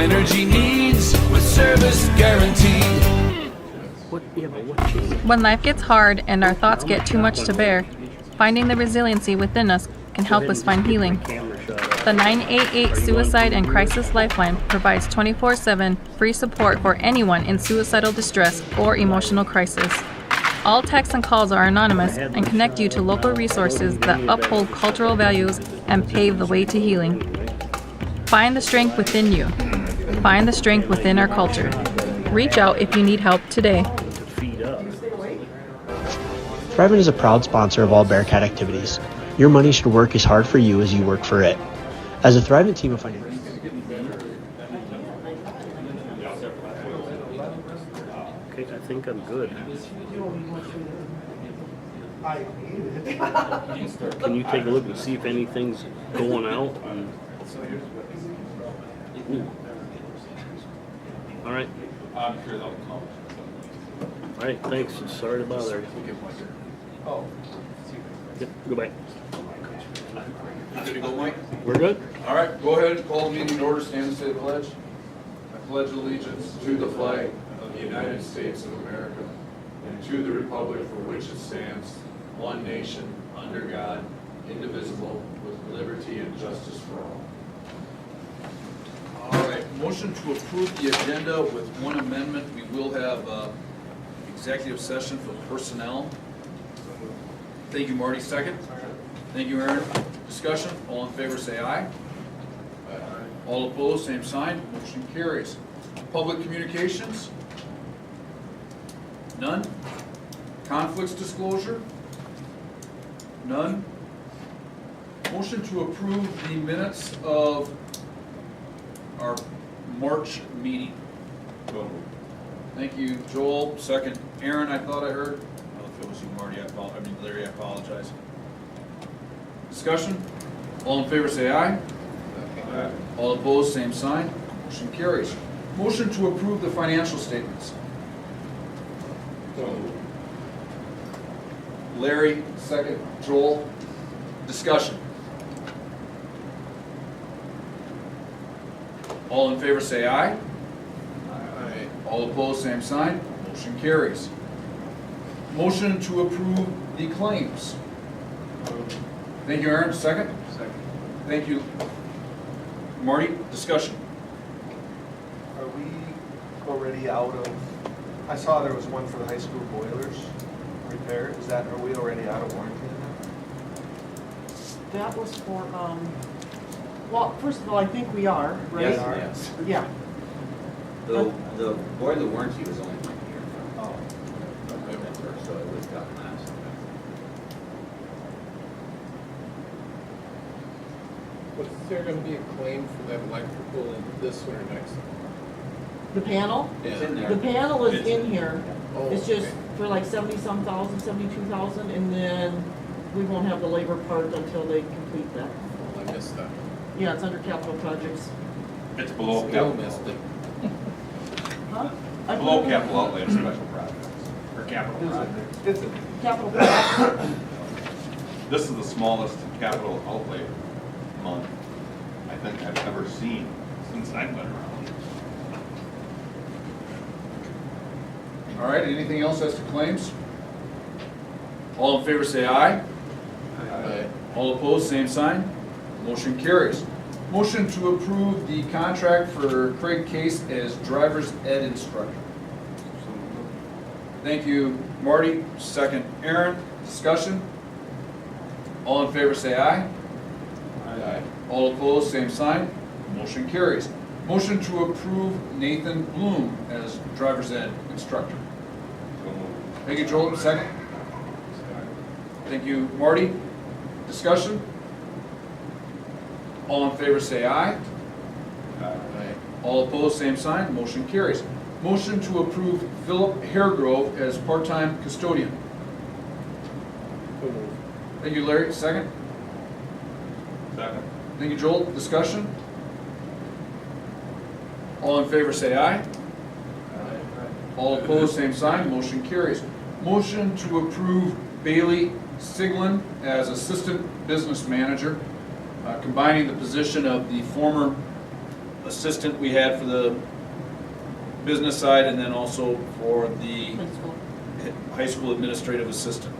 energy needs with service guaranteed. When life gets hard and our thoughts get too much to bear, finding the resiliency within us can help us find healing. The 988 Suicide and Crisis Lifeline provides 24/7 free support for anyone in suicidal distress or emotional crisis. All texts and calls are anonymous and connect you to local resources that uphold cultural values and pave the way to healing. Find the strength within you. Find the strength within our culture. Reach out if you need help today. Thrivent is a proud sponsor of all Bearcat activities. Your money should work as hard for you as you work for it. As a Thrivent team of financial... Okay, I think I'm good. Can you take a look and see if anything's going out? All right. I'm sure they'll come. All right, thanks. Sorry to bother you. Oh. Yep, go back. You good to go, Mike? We're good? All right, go ahead and call the meeting in order. Stand and say the pledge. I pledge allegiance to the flag of the United States of America and to the republic for which it stands, one nation, under God, indivisible, with liberty and justice for all. All right, motion to approve the agenda with one amendment. We will have executive session for personnel. Thank you, Marty. Second. Thank you, Aaron. Discussion. All in favor say aye. Aye. All opposed, same sign. Motion carries. Public communications? None. Conflicts disclosure? None. Motion to approve the minutes of our March meeting. Thank you, Joel. Second, Aaron, I thought I heard. I don't know if it was you, Marty. Larry, I apologize. Discussion? All in favor say aye. Aye. All opposed, same sign. Motion carries. Motion to approve the financial statements. Larry, second. Joel. Discussion. All in favor say aye. Aye. All opposed, same sign. Motion carries. Motion to approve the claims. Thank you, Aaron. Second? Second. Thank you. Marty, discussion. Are we already out of, I saw there was one for the high school boilers repair. Are we already out of warranty on that? That was for, well, first of all, I think we are, right? Yes. Yeah. The boiler warranty was only 1 year. Oh. So it was done last. Was there going to be a claim for that electrical in this one or next? The panel? It's in there. The panel is in here. Oh, It's just okay. for like 70-some thousand, 72,000, and then we won't have the labor part until they complete that. Oh, I missed that. Yeah, it's under capital projects. It's below Still capital. missed it. Huh? I put Below it in capital outlay of special projects, or capital projects. It's a, Capital projects. This is the smallest capital outlay month I think I've ever seen since I've been around. All right, anything else as to claims? All in favor say aye. Aye. All opposed, same sign. Motion carries. Motion to approve the contract for Craig Case as driver's ed instructor. Thank you, Marty. Second, Aaron. Discussion? All in favor say aye. Aye. All opposed, same sign. Motion carries. Motion to approve Nathan Bloom as driver's ed instructor. Thank you, Joel. Second. Thank you, Marty. Discussion? All in favor say aye. Aye. All opposed, same sign. Motion carries. Motion to approve Philip Hairgrove as part-time custodian. Thank you, Larry. Second. Second. Thank you, Joel. Discussion? All in favor say aye. All opposed, same sign. Motion carries. Motion to approve Bailey Siglin as assistant business manager, combining the position of the former assistant we had for the business side, and then also for the High school. high school administrative assistant.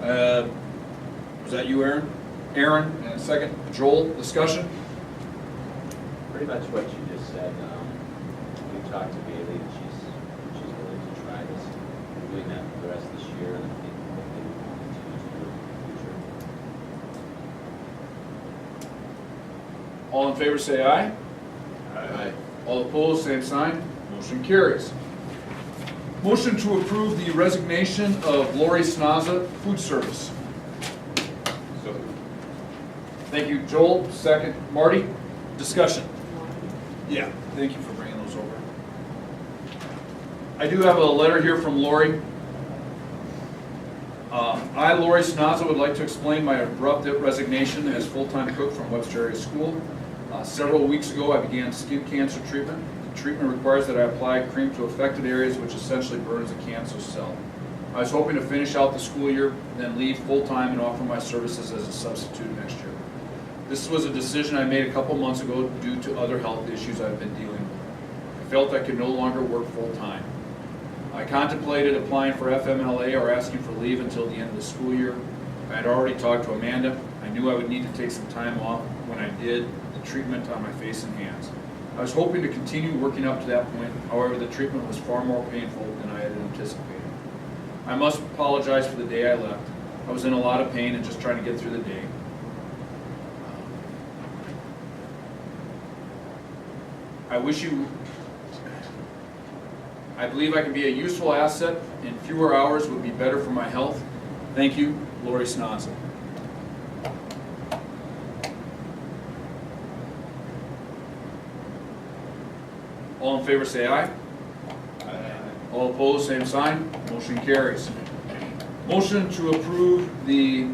Was that you, Aaron? Aaron, and second, Joel, discussion? Pretty much what you just said. We talked to Bailey, and she's willing to try this. We're doing that for the rest of this year, and I think hopefully we will continue to do it in the future. All in favor say aye. Aye. All opposed, same sign. Motion carries. Motion to approve the resignation of Lori Snaza, food service. So, Thank you, Joel. Second, Marty. Discussion. Yeah, thank you for bringing those over. I do have a letter here from Lori. I, Lori Snaza, would like to explain my abrupt resignation as full-time cook from Webster Area School. Several weeks ago, I began skin cancer treatment. The treatment requires that I apply cream to affected areas, which essentially burns the cancer cell. I was hoping to finish out the school year, then leave full-time and offer my services as a substitute next year. This was a decision I made a couple months ago due to other health issues I've been dealing with. I felt I could no longer work full-time. I contemplated applying for FMLA or asking for leave until the end of the school year. I had already talked to Amanda. I knew I would need to take some time off when I did the treatment on my face and hands. I was hoping to continue working up to that point. However, the treatment was far more painful than I had anticipated. I must apologize for the day I left. I was in a lot of pain and just trying to get through the day. I believe I can be a useful asset, and fewer hours would be better for my health. Thank you, Lori Snaza. All in favor say aye. aye. All opposed, same sign. Motion carries. Motion to approve the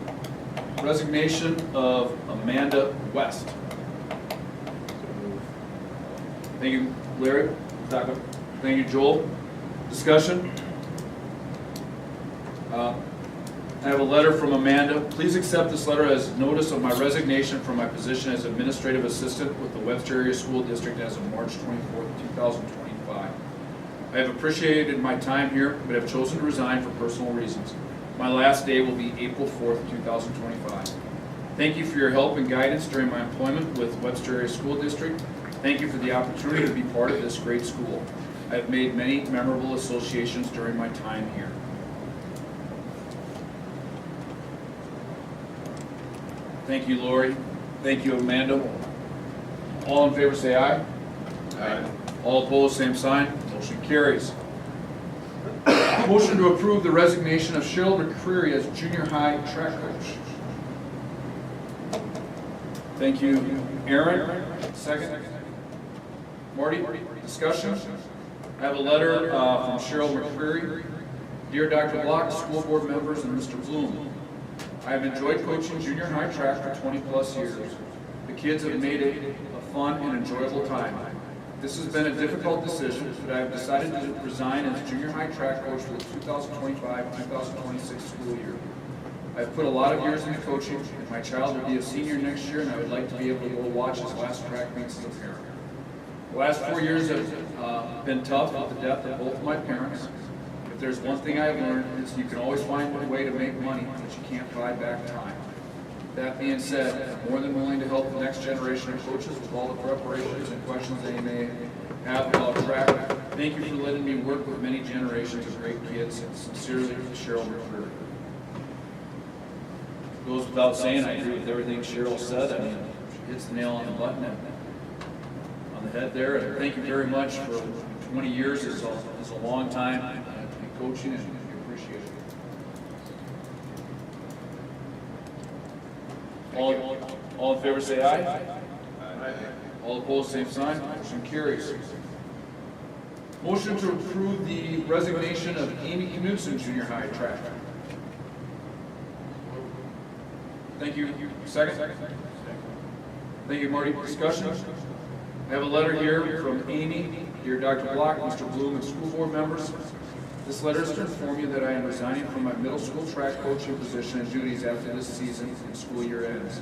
resignation of Amanda West. Thank you, Larry. Second. Thank you, Joel. Discussion? I have a letter from Amanda. Please accept this letter as notice of my resignation from my position as administrative assistant with the Webster Area School District as of March 24th, 2025. I have appreciated my time here, but have chosen to resign for personal reasons. My last day will be April 4th, 2025. Thank you for your help and guidance during my employment with Webster Area School District. Thank you for the opportunity to be part of this great school. I have made many memorable associations during my time here. Thank you, Lori. Thank you, Amanda. All in favor say aye. Aye. All opposed, same sign. Motion carries. Motion to approve the resignation of Cheryl McCreary as junior high track coach. Thank you, Aaron. Second. Marty, discussion? I have a letter from Cheryl McCreary. Dear Dr. Block, school board members, and Mr. Bloom, I have enjoyed coaching junior high track for 20 plus years. The kids have made it a fun and enjoyable time. This has been a difficult decision, but I have decided to resign as junior high track coach for the 2025-2026 school year. I have put a lot of years into coaching, and my child will be a senior next year, and I would like to be able to go watch his last track meets as a parent. The last 4 years have been tough with the death of both of my parents. If there's one thing I've learned, it's you can always find a way to make money, but you can't buy back time. That being said, I'm more than willing to help the next generation of coaches with all the preparations and questions they may have about track. Thank you for letting me work with many generations of great kids. Sincerely, Cheryl McCreary. Goes without saying, I agree with everything Cheryl said. I mean, she hits the nail on the button and on the head there. And thank you very much for 20 years. Is a long time to be coaching, and we appreciate it. All in favor say aye. Aye. All opposed, same sign. Motion carries. Motion to approve the resignation of Amy Knudsen, junior high track. Thank you. Second? Thank you, Marty. Discussion? I have a letter here from Amy. Dear Dr. Block, Mr. Bloom, and school board members. This letter is to inform you that I am resigning from my middle school track coaching position and duties after this season and school year ends.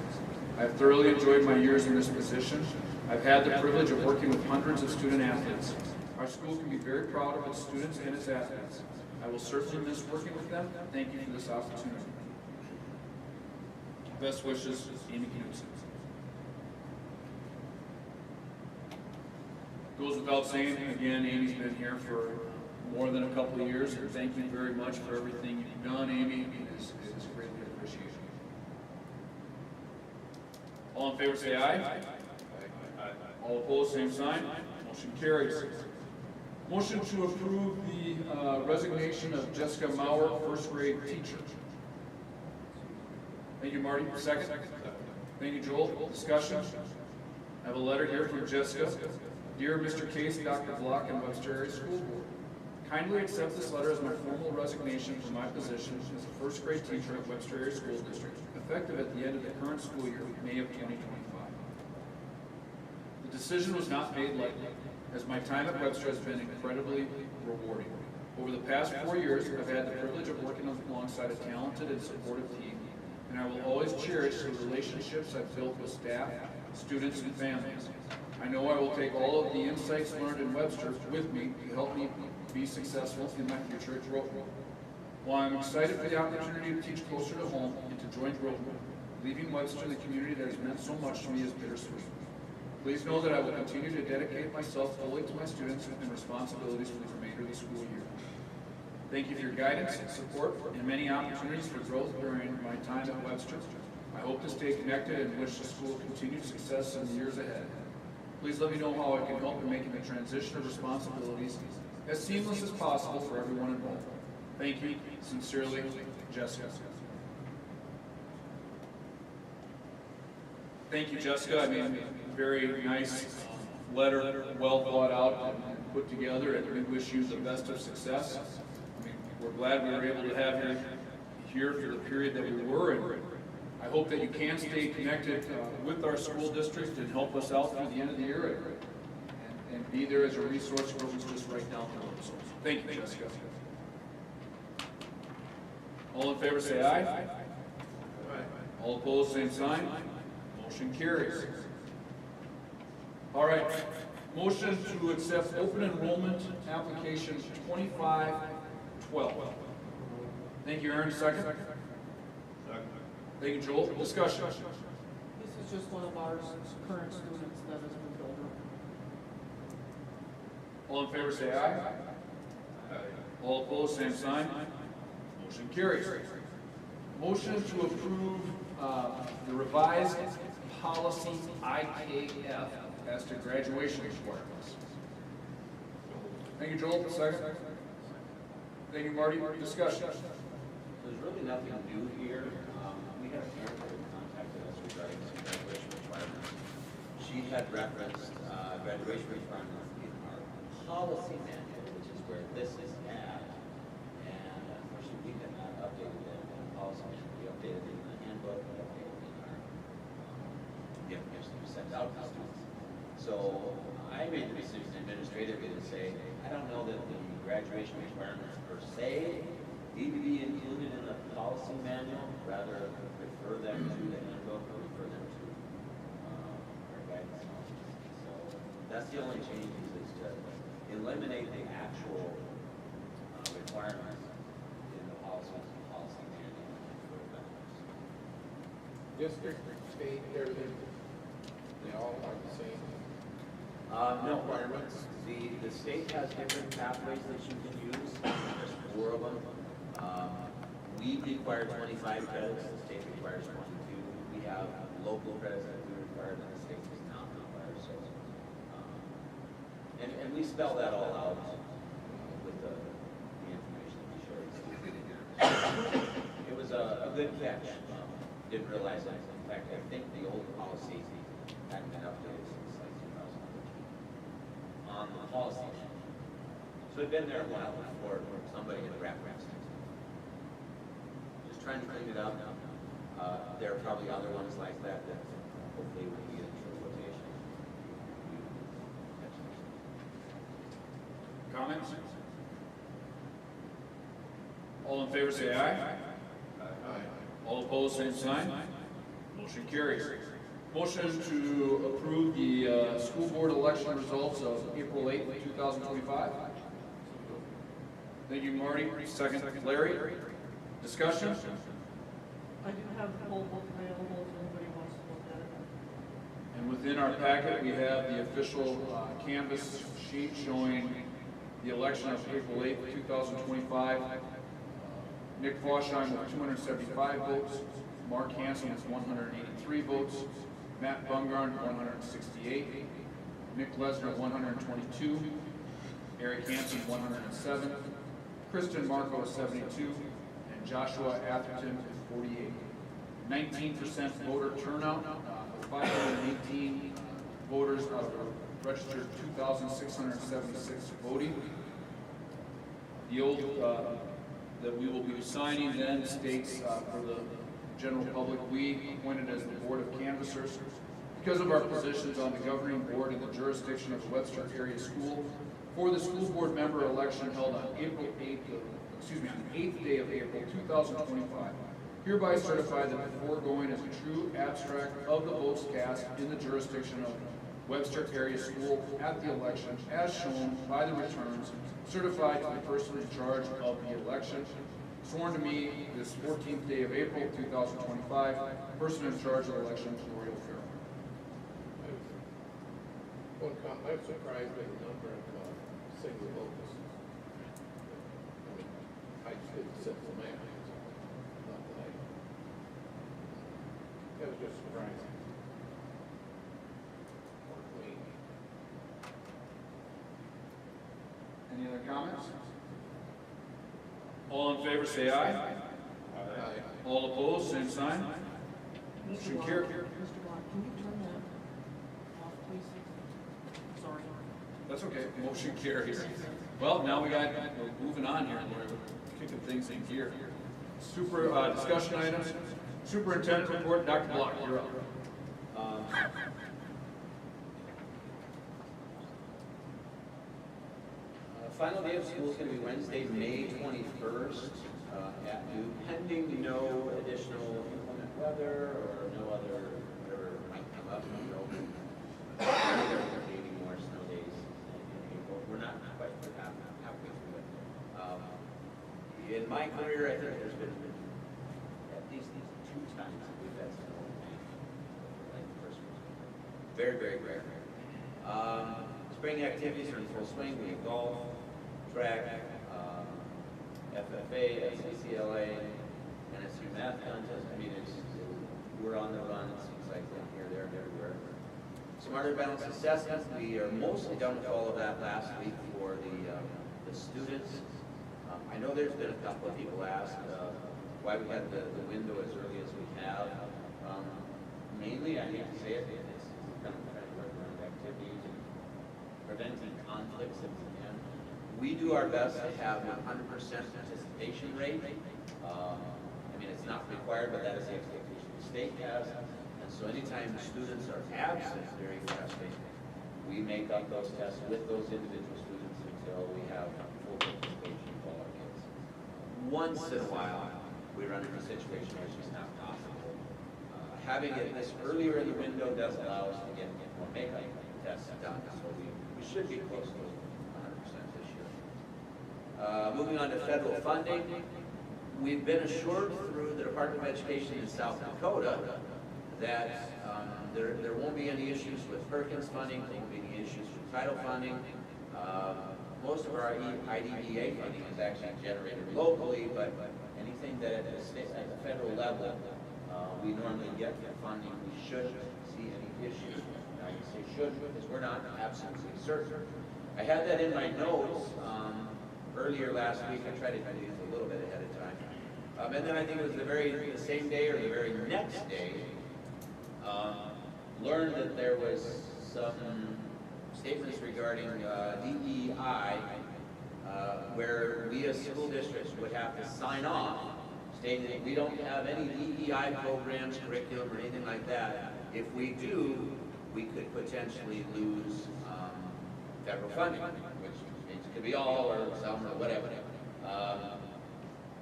I have thoroughly enjoyed my years in this position. I've had the privilege of working with hundreds of student athletes. Our school can be very proud of its students and its athletes. I will certainly miss working with them. Thank you for this opportunity. Best wishes, Amy Knudsen. Goes without saying, again, Amy's been here for more than a couple of years, and thank you very much for everything you've done, Amy. It is greatly appreciated. All in favor say aye. All opposed, same sign. Motion carries. Motion to approve the resignation of Jessica Maurer, first grade teacher. Thank you, Marty. Second. Thank you, Joel. Discussion. I have a letter here from Jessica. Dear Mr. Case, Dr. Block, and Webster Area School Board, kindly accept this letter as my formal resignation from my position as a first grade teacher at Webster Area School District, effective at the end of the current school year, May of 2025. The decision was not made lightly, as my time at Webster has been incredibly rewarding. Over the past 4 years, I've had the privilege of working alongside a talented and supportive team, and I will always cherish the relationships I've built with staff, students, and families. I know I will take all of the insights learned in Webster with me to help me be successful in my future at Groveland. While I'm excited for the opportunity to teach closer to home and to join Groveland, leaving Webster, the community that has meant so much to me, is bittersweet. Please know that I will continue to dedicate myself fully to my students and responsibilities for the remainder of the school year. Thank you for your guidance, support, and many opportunities for growth during my time at Webster. I hope to stay connected and wish the school continued success in the years ahead. Please let me know how I can help in making the transition of responsibilities as seamless as possible for everyone involved. Thank you. Sincerely, Jessica. Thank you, Jessica. I mean, very nice letter, well thought out and put together, and we wish you the best of success. I mean, we're glad we were able to have you here for the period that we were, and I hope that you can stay connected with our school district and help us out through the end of the year and be there as a resource for us just right down the road. So, thank you, Jessica. All in favor say aye. Aye. All opposed, same sign. Motion carries. All right. Motion to accept open enrollment application 2512. Thank you, Aaron. Second. Thank you, Joel. Discussion. This is just one of our current students that has been filled up. All in favor say aye. All opposed, same sign. Motion carries. Motion to approve the revised policy IKF as to graduation requirements. Thank you, Joel. Second. Thank you, Marty. Discussion. There's really nothing new here. We had a parent that contacted us regarding some graduation requirements. She had referenced graduation requirements in our policy manual, which is where this is at. And unfortunately, we had not updated it in the policy manual. We updated it in the handbook, we updated it in our the application that we sent out to students. So I made the decision administratively to say, I don't know that the graduation requirements per se need to be included in the policy manual, rather refer them to the handbook or refer them to our guidance. So that's the only change is to eliminate the actual requirements in the policy manual for benefits. District, state, everything, they all are the same. No requirements. The state has different pathways that you can use. There's 4 of them. We require 25 credits, the state requires 22. We have local credits that we require that the state does not require. So, and we spell that all out with the information that we shared. It was a good catch. Didn't realize that. In fact, I think the old policy hadn't been updated since like 2013 on the policy. So it'd been there a while before somebody had referenced it. Just trying to clean it up. There are probably other ones like that that hopefully will get into rotation. Comments? All in favor say aye. Aye. All opposed, same sign. Motion carries. Motion to approve the school board election results of April 8th, 2025. Thank you, Marty. Second, Larry. Discussion? I do have the whole book available if anybody wants to look at it. And within our packet, we have the official canvas sheet showing the election of April 8th, 2025. Nick Fosheim with 275 votes, Mark Hansen with 183 votes, Matt Bungarn 168, Nick Lesnar 122, Eric Hansen 107, Kristen Marco 72, and Joshua Atherton with 48. 19% voter turnout, with 518 voters out of a registered 2,676 voting. The oath that we will be signing then states for the general public, we appointed as the Board of Canvassers because of our positions on the governing board in the jurisdiction of the Webster area school for the school board member election held on April 8th, on the 8th day of April 2025. Hereby certify that the foregoing is a true abstract of the votes cast in the jurisdiction of Webster area school at the election as shown by the returns certified to the person in charge of the election. Sworn to me this 14th day of April 2025, person in charge of the election, Lori O'Farrell. I was surprised by the number of single votes. I mean, I just did the simple math. Not that that was just surprising. Or clean. Any other comments? All in favor say aye. Aye. All opposed, same sign. Mr. Motion Block, carried. Mr. Block, can you turn that off, please? Sorry. That's okay. Motion carries. Well, now we're moving on here. We're kicking things in gear. Super discussion items. Superintendent report, Dr. Block, you're up. Final day of school is going to be Wednesday, May 21st at noon, pending no additional inclement weather or no other, whatever might come up. There may be more snow days in April. We're not quite halfway through it. In my career, I think there's been at least 2 times that we've had snow like the first one. Very, very rare. Spring activities are in full swing. We have golf, track, FFA, SCCLA, NSU math contest. I mean, we're on the run. It seems like here, there, and everywhere. Smarter Balanced Assessment. We are mostly done with all of that last week for the students. I know there's been a couple of people ask why we had the window as early as we have. Mainly, I hate to say it, it's kind of around activities and preventing conflicts if we can. We do our best to have 100% participation rate. I mean, it's not required, but that is the expectation the state has. And so anytime students are absent during testing, we make up those tests with those individual students until we have full participation of all our kids. Once in a while, we run into a situation where it's just not possible. Having it this earlier in the window does allow us to get more makeup tests done. So we should be close to 100% this year. Moving on to federal funding, we've been assured through the Department of Education in South Dakota that there won't be any issues with Perkins funding, there won't be any issues with title funding. Most of our IDEA funding is actually generated locally, but anything that at the federal level we normally get for funding, we shouldn't see any issues. Now you say should because we're not absolutely certain. I had that in my notes earlier last week. I tried to do this a little bit ahead of time. And then I think it was the same day or the very next day, learned that there was some statements regarding DEI where we as school districts would have to sign off stating that we don't have any DEI programs, curriculum, or anything like that. If we do, we could potentially lose federal funding, which means it could be all or some or whatever.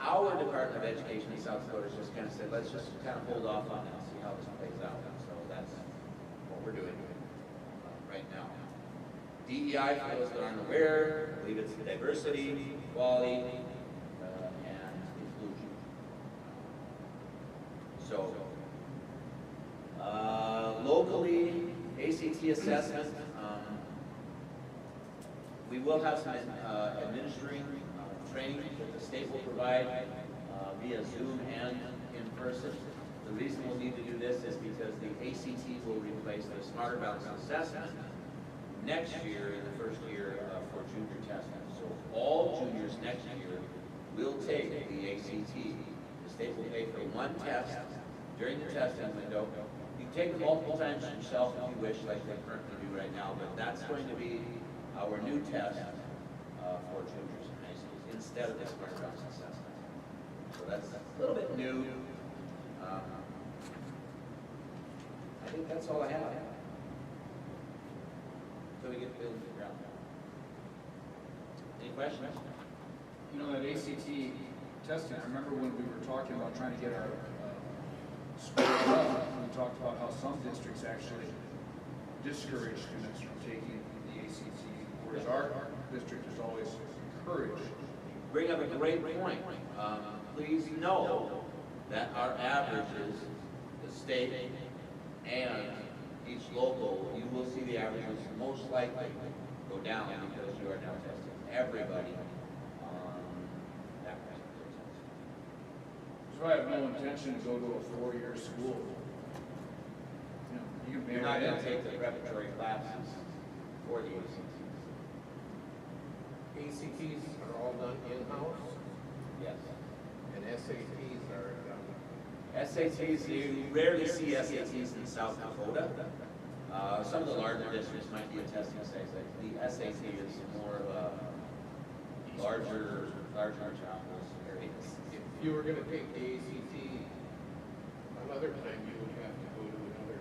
Our Department of Education in South Dakota just kind of said, let's just kind of hold off on it and see how this plays out. So we're doing right now. DEI, for those that aren't aware, I believe it's diversity, equality, and inclusion. So, locally, ACT assessment, we will have some administering training that the state will provide via Zoom and in person. The reason we'll need to do this is because the ACT will replace the Smarter Balance Assessment next year in the first year for junior testing. So all juniors next year will take the ACT. The state will pay for one test during the testing window. You can take it multiple times yourself if you wish, like they currently do right now, but that's going to be our new test for juniors in high school instead of the Smarter Balance Assessment. So that's a little bit new. I think that's all I have. So we get to build the ground. Any questions? You know, that ACT testing, I remember when we were talking about trying to get our scores up, we talked about how some districts actually discourage students from taking the ACT, whereas our district is always encouraged. Bring up a great point. Please know that our averages, the state and each local, you will see the averages most likely go down because you are now testing everybody on that particular test. So I have no intention to go to a 4-year school. You know, you can You're not going to take the preparatory classes for the ACTs. ACTs are all done in-house, Yes. and SATs are done. SATs, you rarely see SATs in South Dakota. Some of the larger districts might be a testing site. The SAT is more of a larger metropolis areas. If you were gonna take the ACT another time, you would have to go to another.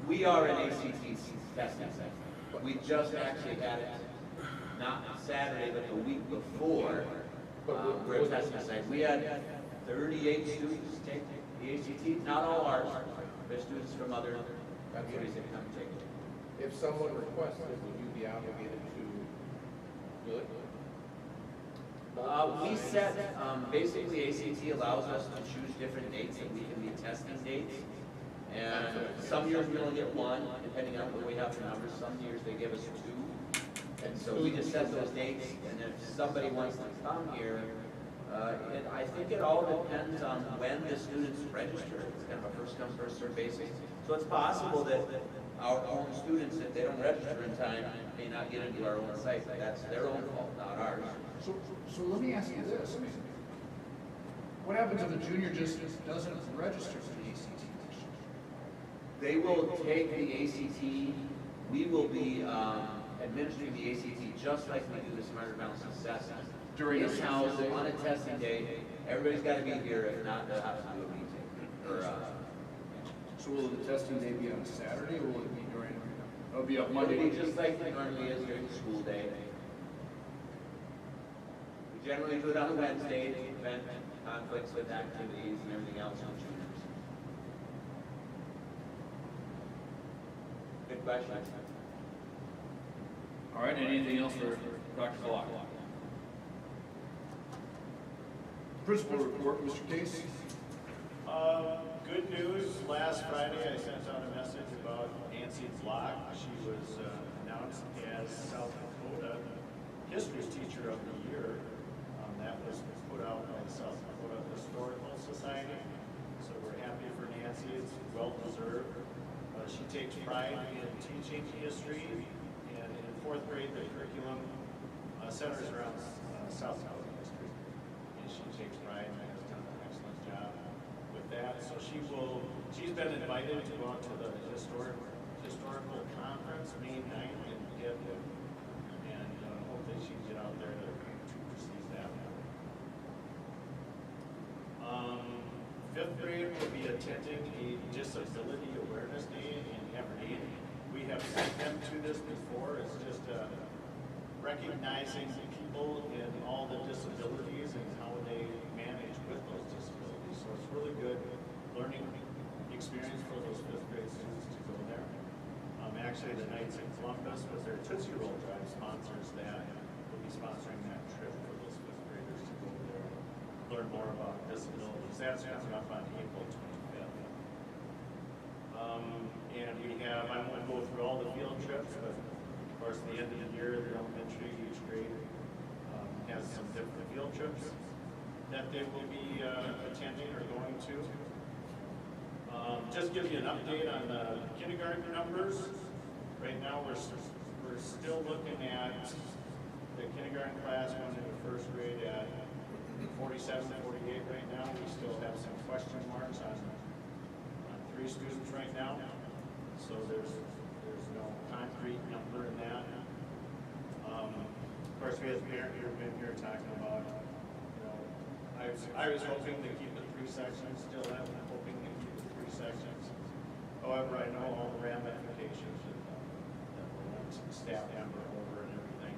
We are an ACT testing site. We just actually had it, not Saturday, but the week before, we're a testing site. We had 38 students take the ACT, not all ours. There's students from other communities that come take it. If someone requested, would you be obligated to do it? We set, basically ACT allows us to choose different dates that we can be testing dates. And some years we only get one, depending on what we have for numbers. Some years they give us 2. And so we just set those dates, and if somebody wants to come here, I think it all depends on when the students register. It's kind of a first come, first served basis. So it's possible that our own students, if they don't register in time, may not get into our own site. That's their own fault, not ours. So let me ask you this. I mean, what happens if a junior just doesn't register for the ACT? They will take the ACT. We will be administering the ACT just like we do the Smarter Balance Assessment. During the in-house, on a testing day, everybody's got to be here. If not, they'll have to do a meeting. So will the testing day be on a Saturday, or will it be during, it'll be up Monday? It'll be just like it normally is during the school day. We generally do it on a Wednesday to prevent conflicts with activities and everything else on juniors. Good question. All right, anything else for Dr. Block? Principal report, Mr. Case. Good news, last Friday I sent out a message about Nancy Block. She was announced as South Dakota History Teacher of the Year. That was put out by the South Dakota Historical Society. So we're happy for Nancy, it's well deserved. She takes pride in teaching history, and in 4th grade the curriculum centers around South Dakota history. And she takes pride and has done an excellent job with that. So she's been invited to go out to the historical conference May 9th in Deadwood. And hopefully she can get out there to receive that. 5th grade will be attending a Disability Awareness Day in Aberdeen. We have sent them to this before. It's just recognizing people in all the disabilities and how they manage with those disabilities. So it's really good learning experience for those 5th grade students to go there. actually the Knights in Columbus with their Tootsie Roll Drive sponsors that. Will be sponsoring that trip for those fifth graders to go there and learn more about disabilities. That's coming up on April 25th. And we have, I won't go through all the field trips, but of course, at the end of the year, the elementary, each grade has some different field trips that they will be attending or going to. Just give you an update on the kindergarten numbers. Right now, we're still looking at the kindergarten class going into first grade at 47, 48 right now. We still have some question marks on 3 students right now. So there's no concrete number in that. Of course, we had Bear here, been here talking about, you know, I was hoping to keep it 3 sections, still am hoping to keep it 3 sections. However, I know all the ramifications of one staff member over and everything.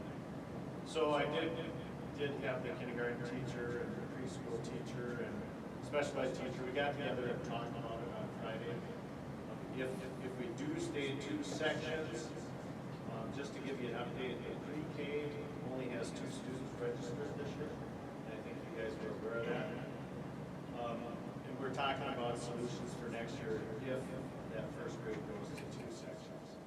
So I did have the kindergarten teacher and the preschool teacher and special ed teacher. We got together and talked about it on Friday. If we do stay 2 sections, just to give you an update, the pre-K only has 2 students registered this year. And I think you guys were aware of that. And we're talking about solutions for next year if that first grade goes to 2 sections.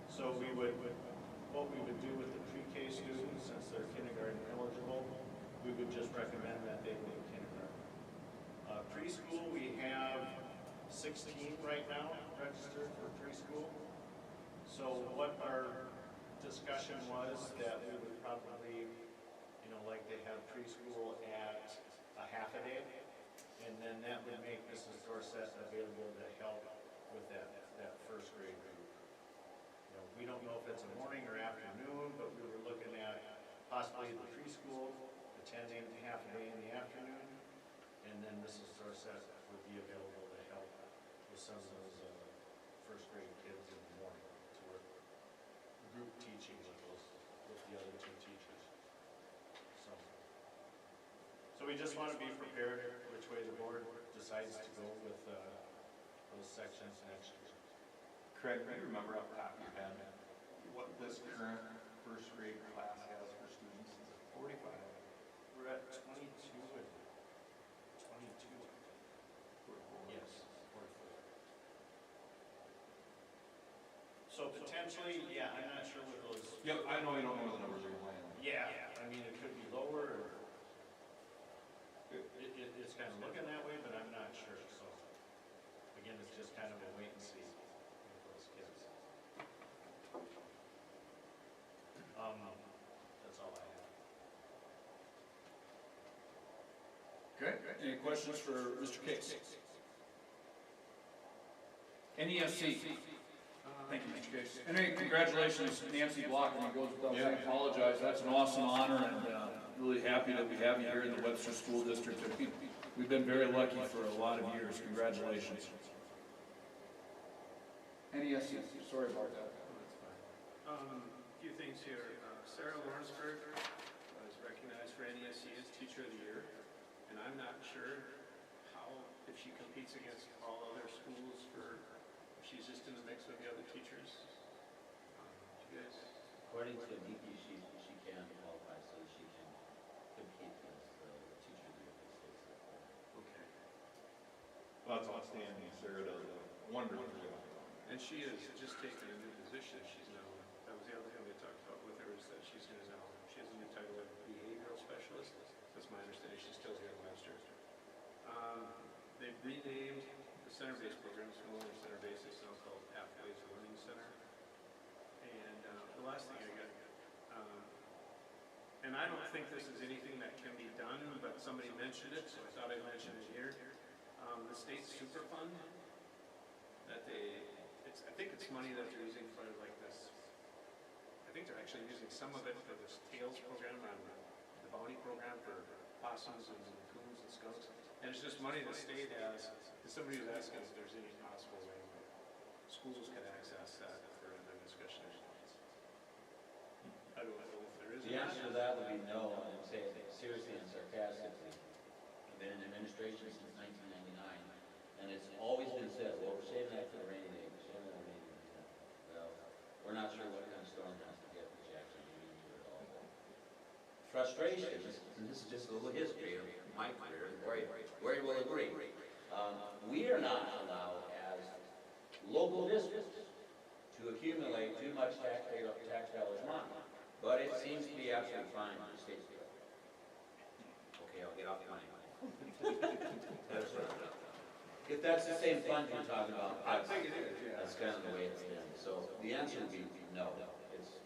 So what we would do with the pre-K students, since they're kindergarten eligible, we would just recommend that they go to kindergarten. Preschool, we have 16 right now registered for preschool. So what our discussion was that we would probably, you know, like they have preschool at a half a day, and then that would make Mrs. Dorsett available to help with that first grade group. You know, we don't know if it's a morning or afternoon, but we were looking at possibly the preschool attending half a day in the afternoon, and then Mrs. Dorsett would be available to help with some of those first grade kids in the morning to work group teaching with the other 2 teachers. So we just want to be prepared which way the board decides to go with those sections next year. Craig, do you remember off the top of your head what this current first grade class has for students? Is it 45? We're at 22 and 22. Yes, 44. So potentially, yeah, I'm not sure what those. Yep, I know you don't know the numbers you're playing. Yeah, I mean, it could be lower or it's kind of looking that way, but I'm not sure. So again, it's just kind of a wait and see with those kids. That's all I have. Okay, any questions for Mr. Case? NESC. Thank you, Mr. Case. And hey, congratulations to Nancy Block, and it goes without saying, I apologize. That's an awesome honor, and really happy that we have you here in the Webster School District. We've been very lucky for a lot of years. Congratulations. NESC, sorry about that. A few things here. Sarah Lawrenceburg was recognized for NESC as Teacher of the Year, and I'm not sure if she competes against all other schools if she's just in the mix with the other teachers. You guys? According to Nikki, she can qualify, so she can compete against the Teacher of the Year that states that. Okay. Well, that's outstanding. Sarah does a wonderful job. And she has just taken a new position. She's now, that was the other thing we talked about with her, is that she has a new title of behavioral specialist. That's my understanding. She's still here at Webster. They've renamed the center-based programs from only center-based. It's now called Pathways Learning Center. And the last thing I got, and I don't think this is anything that can be done, but somebody mentioned it, so I thought I'd mention it here. The state super fund that I think it's money that they're using for like this. I think they're actually using some of it for this TAILS program on the bounty program for possums and coons and skunks. And it's just money the state has. And somebody was asking if there's any possible way where schools can access that for the discussion. I don't know if there is. The answer to that would be no, and I'm saying it seriously and sarcastically. I've been in administration since 1999, and it's always been said, well, we're saving that for the rainy day, we're saving that for the rainy day. Well, frustrations, and this is just a little history of my career, Lori will agree. We are not allowed as local districts to accumulate too much tax dollars money, but it seems to be absolutely fine for the state's bill. Okay, I'll get off my That's right. If that's the same fund you're talking about, I think it is, yeah. that's kind of the way it's been. So the answer would be no. It's,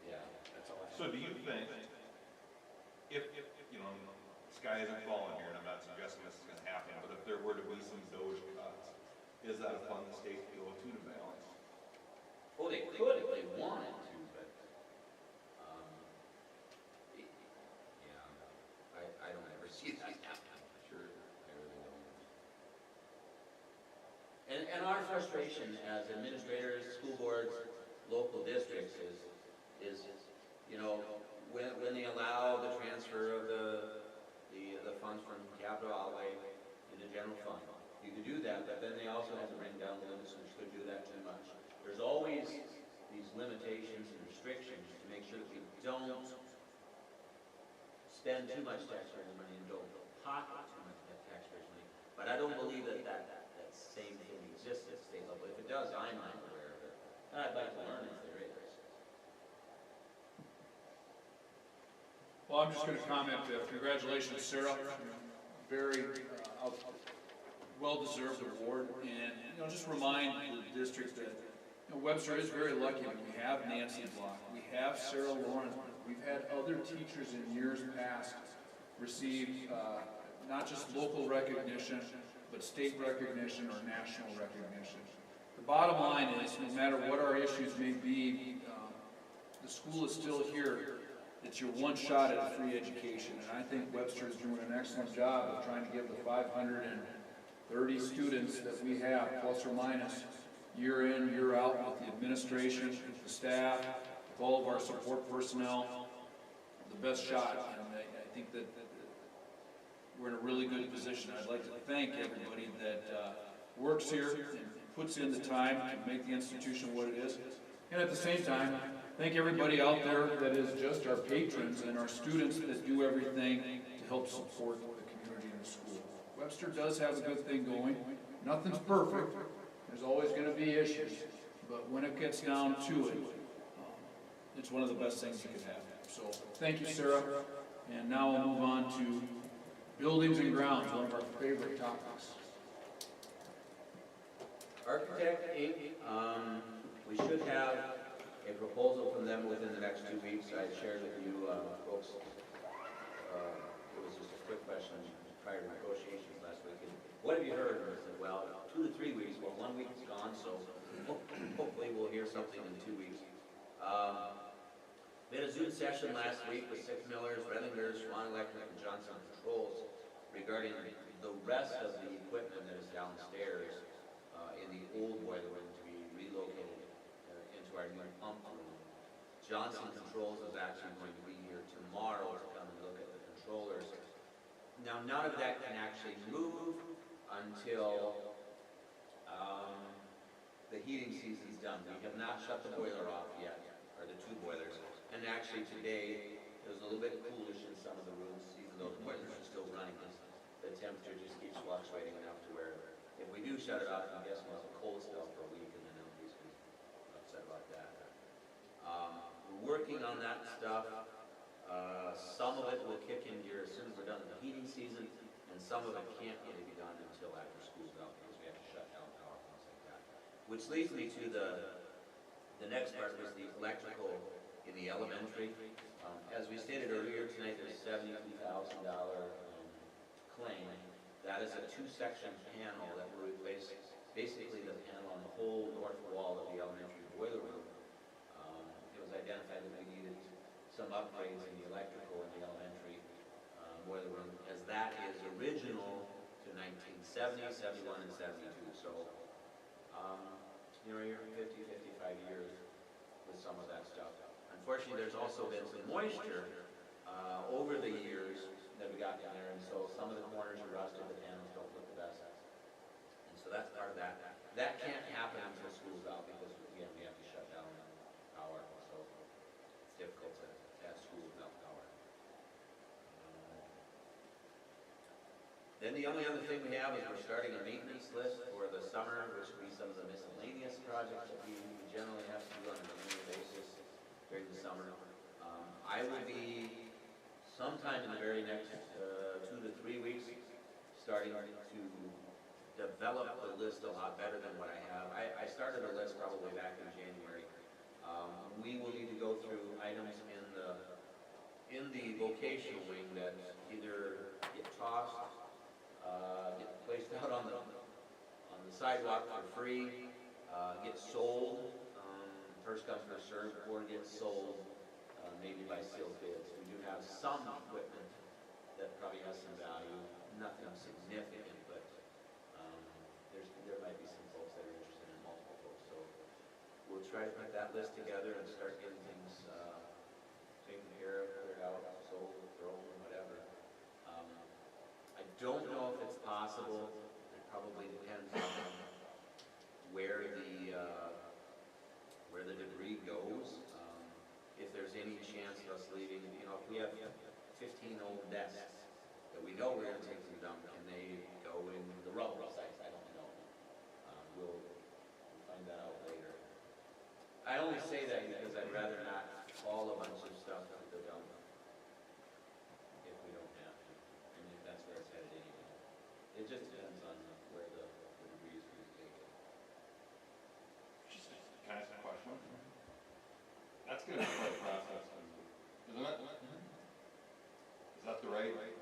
yeah. That's all I have. So do you think, if, you know, sky isn't falling here, and I'm not suggesting this is gonna happen, but if there were to be some Doge cuts, is that a fund the state could go to balance? Well, they could if they wanted to, but, yeah, I don't ever see that happen. Sure, I really don't. And our frustration as administrators, school boards, local districts is, you know, when they allow the transfer of the funds from capital outlay into general fund, you could do that, but then they also have to bring down the limits, which could do that too much. There's always these limitations and restrictions to make sure that we don't spend too much taxpayers' money and don't pocket too much taxpayers' money. But I don't believe that same thing exists at state level. If it does, I'm not aware of it. And I'd like to learn if there is. Well, I'm just going to comment, congratulations, Sarah. Very well-deserved award, and, you know, just remind the district that, you know, Webster is very lucky that we have Nancy Block, we have Sarah Lawrence, we've had other teachers in years past receive not just local recognition, but state recognition or national recognition. The bottom line is, no matter what our issues may be, the school is still here. It's your one shot at a free education, and I think Webster is doing an excellent job of trying to give the 530 students that we have, plus or minus, year in, year out, with the administration, the staff, with all of our support personnel, the best shot. And I think that we're in a really good position. I'd like to thank everybody that works here and puts in the time to make the institution what it is. And at the same time, thank everybody out there that is just our patrons and our students that do everything to help support the community and the school. Webster does have a good thing going. Nothing's perfect. There's always going to be issues. But when it gets down to it, it's one of the best things you could have. So thank you, Sarah. And now we'll move on to buildings and grounds, one of our favorite topics. Architect Inc., we should have a proposal from them within the next 2 weeks. I shared with you folks, it was just a quick question prior to negotiations last week. And what have you heard? And I said, well, 2 to 3 weeks. Well, 1 week is gone, so hopefully we'll hear something in 2 weeks. We had a Zoom session last week with Six Millers, Redlingers, Swan Electric, and Johnson Controls regarding the rest of the equipment that is downstairs in the old boiler room to be relocated into our new pump room. Johnson Controls is actually going to be here tomorrow to come and look at the controllers. Now, none of that can actually move until the heating season's done. We have not shut the boiler off yet, or the 2 boilers. And actually today, it was a little bit coolish in some of the rooms, even though the boilers are still running. The temperature just keeps fluctuating enough to where if we do shut it off, I guess we'll have a cold spell for a week, and then everybody's going to be upset about that. We're working on that stuff. Some of it will kick in gear as soon as we're done with the heating season, and some of it can't really be done until after school's out because we have to shut down power, things like that. Which leads me to the next part, was the electrical in the elementary. As we stated earlier tonight, there's $72,000 claim. That is a 2-section panel that will replace basically the panel on the whole north wall of the elementary boiler room. It was identified that we needed some upgrades in the electrical in the elementary boiler room, as that is original to 1970, 71, and 72. So, you know, you're 50, 55 years with some of that stuff. Unfortunately, there's also been some moisture over the years that we got down there, and so some of the corners are rusted, the panels don't look the best. And so that's part of that. That can't happen until school's out because, again, we have to shut down power, so it's difficult to have school without Then the only other thing we have is we're starting a maintenance list for the summer, which will be some of the miscellaneous projects that we generally have to do on an annual basis during the summer. I will be sometime in the very next 2 to 3 weeks starting to develop the list a lot better than what I have. I started a list probably back in January. We will need to go through items in the vocational wing that either get tossed, get placed out on the sidewalk for free, get sold, first come, first served, or get sold maybe by sealed bids. We do have some equipment that probably has some value, nothing significant, but there might be some folks that are interested in multiple folks. So we'll try to put that list together and start getting things taken care of, cleared out, sold, thrown, whatever. I don't know if it's possible. It probably depends on where the debris goes. If there's any chance of us leaving, if we have 15 old desks that we know we're going to take to the dump, can they go in the rubble sites? I don't know. We'll find that out later. I only say that because I'd rather not haul a bunch of stuff to the dump if we don't have to, and if that's where it's headed anyway. It just depends on where the debris is going to take it. Can I ask a question? That's gonna be quite a process, isn't it? Is that the right way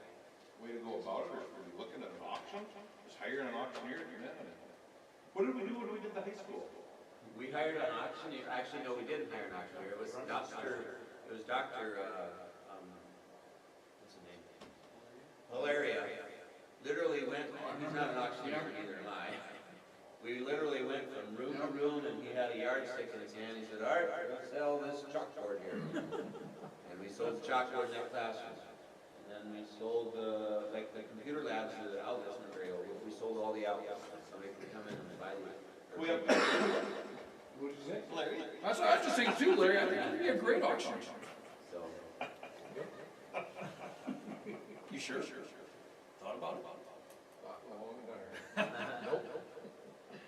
to go about it, or should we be looking at an auction? Just hiring an auctioneer to come in and... What did we do when we did the high school? We hired an auctioneer. Actually, no, we didn't hire an auctioneer. It was Dr. What's his name? Hilaria. Literally went, he's not an auctioneer, neither am I. We literally went from room to room, and he had a yardstick in his hand. He said, all right, we're going to sell this chalkboard here. And we sold the chalkboard in that classroom. And then we sold, like the computer labs, the outlets were very old. We sold all the outlets. Somebody could come in and buy them. What did you say? Larry? That's what I was just saying too, Larry. I think you'd be a great auctioneer. So. You sure? Thought about it? Nope.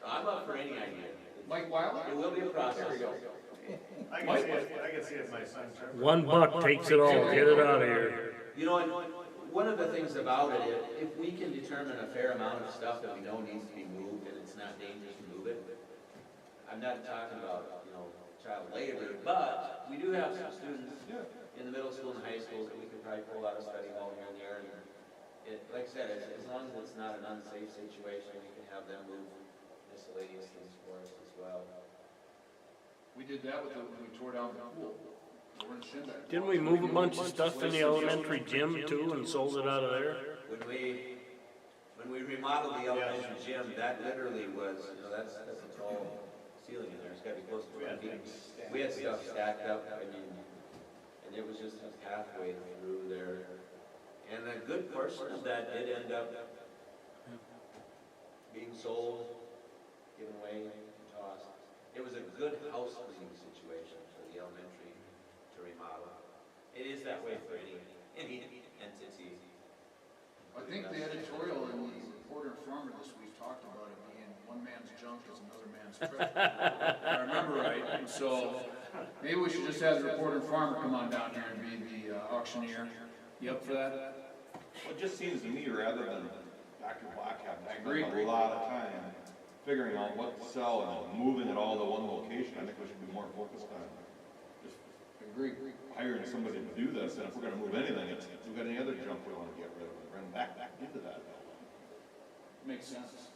I'm up for any idea. Mike Wilder? It will be a process. I can see it, my son. $1 takes it all, get it out of here. You know, and one of the things about it, if we can determine a fair amount of stuff that we know needs to be moved and it's not dangerous to move it, I'm not talking about, child labor, but we do have some students in the middle school and high schools that we could probably pull out of study hall here and there. And like I said, as long as it's not an unsafe situation, we can have them move miscellaneous things for us as well. We did that when we tore down the pool. We're in Shinback. Didn't we move a bunch of stuff in the elementary gym too and sold it out of there? When we remodeled the elementary gym, that literally was, that's a tall ceiling in there. It's got to be close to 20 feet. We had stuff stacked up, and it was just a pathway through there. And a good portion of that did end up being sold, given away, and tossed. It was a good house cleaning situation for the elementary to remodel. It is that way for any entity. I think the editorial in the Reporter and Farmer this week talked about it being one man's junk is another man's treasure. If I remember right. And so maybe we should just have the Reporter and Farmer come on down here and be the auctioneer. You up for that? Well, it just seems to me, rather than Dr. Black having to spend a lot of time figuring out what to sell and moving it all to one location, I think we should be more focused on just hiring somebody to do this. And if we're going to move anything, if we've got any other junk we want to get rid of, bring back into that. Makes sense.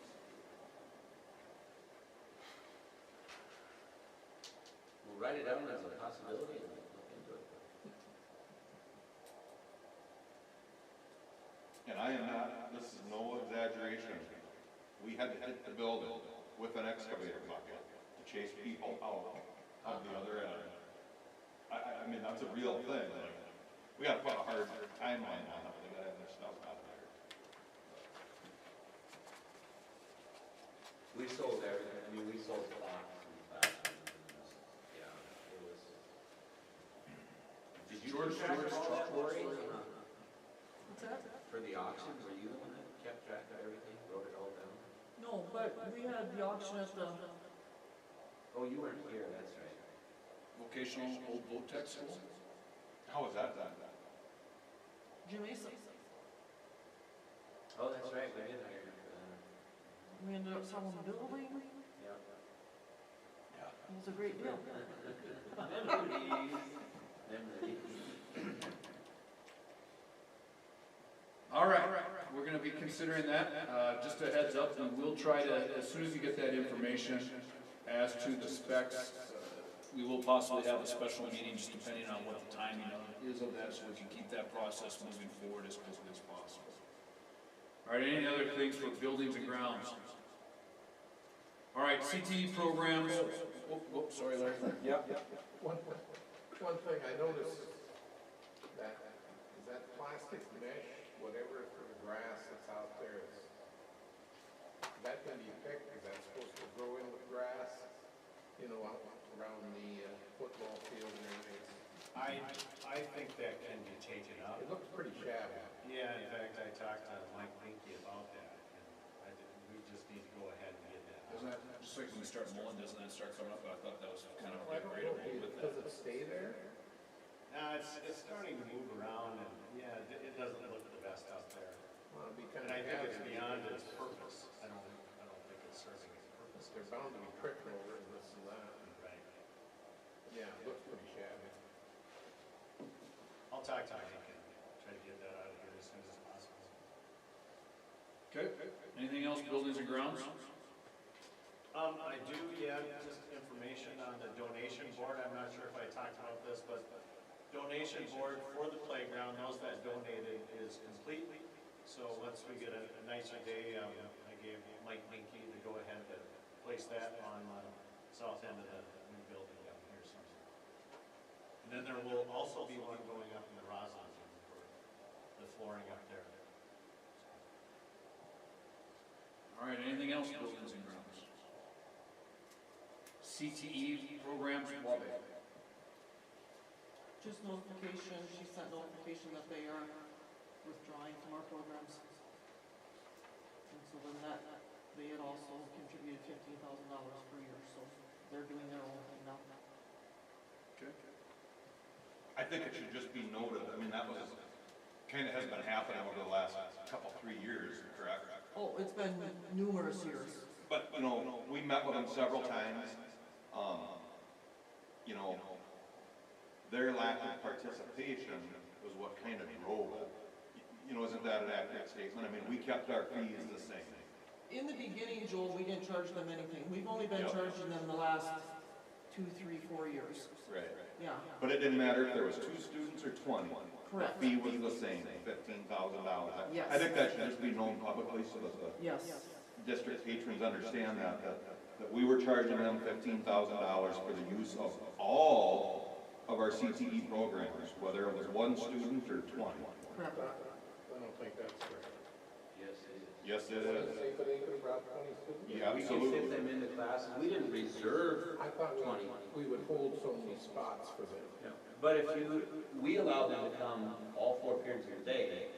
We'll write it down as a possibility and look into it. And I am not, this is no exaggeration. We had to hit the building with an excavator bucket to chase people out of the other end. I mean, that's a real thing. Like, we got to put a hard timeline on it. They got to have their stuff out there. We sold everything. I mean, we sold clocks and classrooms. Yeah, it was. Did you keep track of all that, Lori? What's that? For the auction, were you the one that kept track But we had the auction at the, Oh, you weren't here, that's right. Vocational Old Vote Tech School? How was that done? Jim Mesa. Oh, that's right, we did hire you for that. We ended up selling the building. Yep. It was a great deal. Memories. Memories. All right, we're gonna be considering that. Just a heads up, we will try to, as soon as you get that information as to the specs, we will possibly have a special meeting, just depending on what the timing is of that, so we can keep that process moving forward as quickly as possible. All right, any other things for buildings and grounds? All right, CTE programs. Whoop, sorry, Larry. Yep. One thing I noticed, that, is that plastic mesh, whatever for the grass that's out there, is that gonna be picked, is that supposed to grow in with grass? You know, out around the football field and everything. I think that can be taken up. It looks pretty shabby. Yeah, in fact, I talked to Mike Binky about that, and we just need to go ahead and get that. Doesn't that, just like when we start mowing, doesn't that start coming up? I thought that was kind of I don't know, degradable with does that. it stay there? It's starting to move around, and yeah, it doesn't look the best out there. Well, it'd be kind And of I think it's heavy. beyond its purpose. I don't think it's serving its purpose. They're bound to be tripping over and this and that. Right. Yeah, it looks pretty shabby. I'll talk to Mike and try to get that out of here as soon as possible. Okay, anything else, buildings and grounds? I do, yeah, just information on the donation board. I'm not sure if I talked about this, but donation board for the playground, those that donated is complete. So once we get a nicer day, I gave Mike Binky the go-ahead to place that on the south end of the new building down here somewhere. And then there will also be one going up in the Roslyn for the flooring up there. All right, anything else, buildings and grounds? CTE programs, Wabash. Just notification, she sent notification that they are withdrawing from our programs. And so then that, they had also contributed $15,000 per year, so they're doing their own thing now. Okay. I think it should just be noted, I mean, that was, kind of has been happening over the last couple, 3 years, correct? Oh, it's been numerous years. But, you know, we met with them several times. You know, their lack of participation was what kind of drove it. You know, isn't that an accurate statement? I mean, we kept our fees the same. In the beginning, Joel, we didn't charge them anything. We've only been Yep. charging them the last 2, 3, 4 years. Right. Yeah, But it didn't matter if there was 2 students or 20. correct. The fee was the same, $15,000. Yes. I think that should just be known publicly so that the Yes. district patrons understand that we were charging them $15,000 for the use of all of our CTE programs, whether it was 1 student or 20. Correct. I don't think that's fair. Yes, it is. Yes, it Say, is. but they could have brought 20 students? Yeah, We can fit absolutely. them into classes. We didn't reserve I thought 20. we would hold so many spots for them. But if we allow them to come all 4 periods of the day,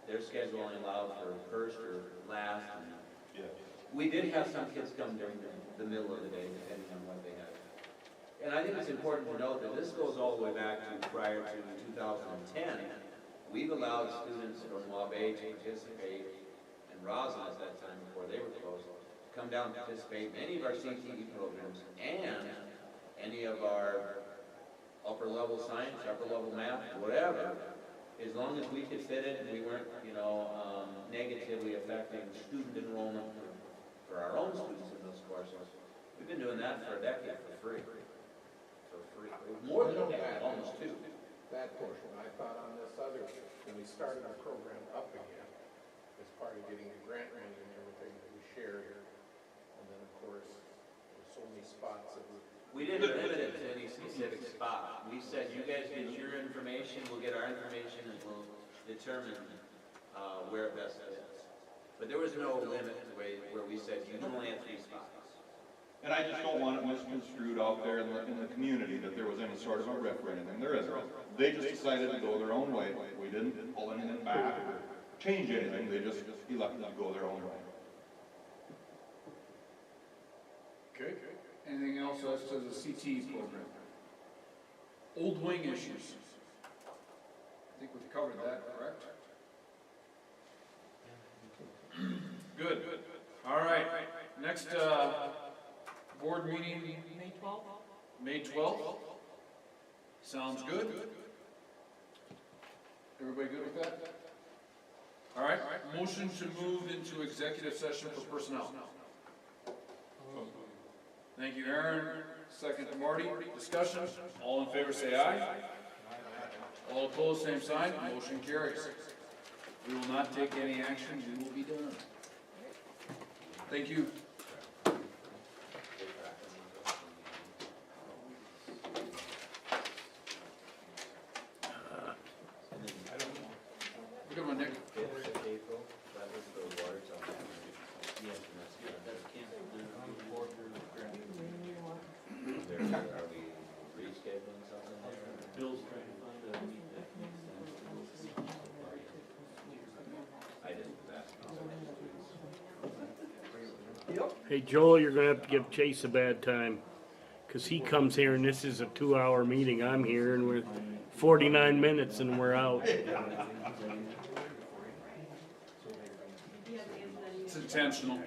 their schedule only allowed for first or last. And Yeah. we did have some kids come during the middle of the day, depending on what they had. And I think it's important to note that this goes all the way back to prior to 2010. We've allowed students from Wabash to participate, and Roslyn at that time, before they were closed, come down and participate in any of our CTE programs and any of our upper level science, upper level math, whatever, as long as we could fit it and we weren't, negatively affecting student enrollment for our own students in those courses. We've been doing that for a decade for free. More than a decade, almost 2. That portion, I thought on this other, when we started our program up again, as part of getting the grant money and everything that we shared, and then of course, there's so many spots that We didn't limit it to any specific spot. We said, you guys get your information, we'll get our information, and we'll determine where it best fits. But there was no limit to where we said, you can only have 3 spots. And I just don't want it misconstrued out there in the community that there was any sort of a rip or anything. There isn't. They just decided to go their own way. We didn't pull anything back or change anything. They just elected to go their own way. Okay. Anything else as to the CTE program? Old wing issues. I think we've covered that, correct? Good. All right. Next board meeting, May 12th? May 12th. Sounds good. Everybody good with that? All right. Motion to move into executive session for personnel. Thank you, Aaron. Second, Marty. Discussion. All in favor, say aye. All opposed, same sign. Motion carries. We will not take any action. We will be done. Thank you. Good one, Nick. Are we rescheduling something there? Bill's trying to find a meet that makes sense. I didn't ask. Hey Joel, you're gonna have to give Chase a bad time, 'cause he comes here and this is a 2-hour meeting. I'm here and we're 49 minutes and we're out. It's intentional.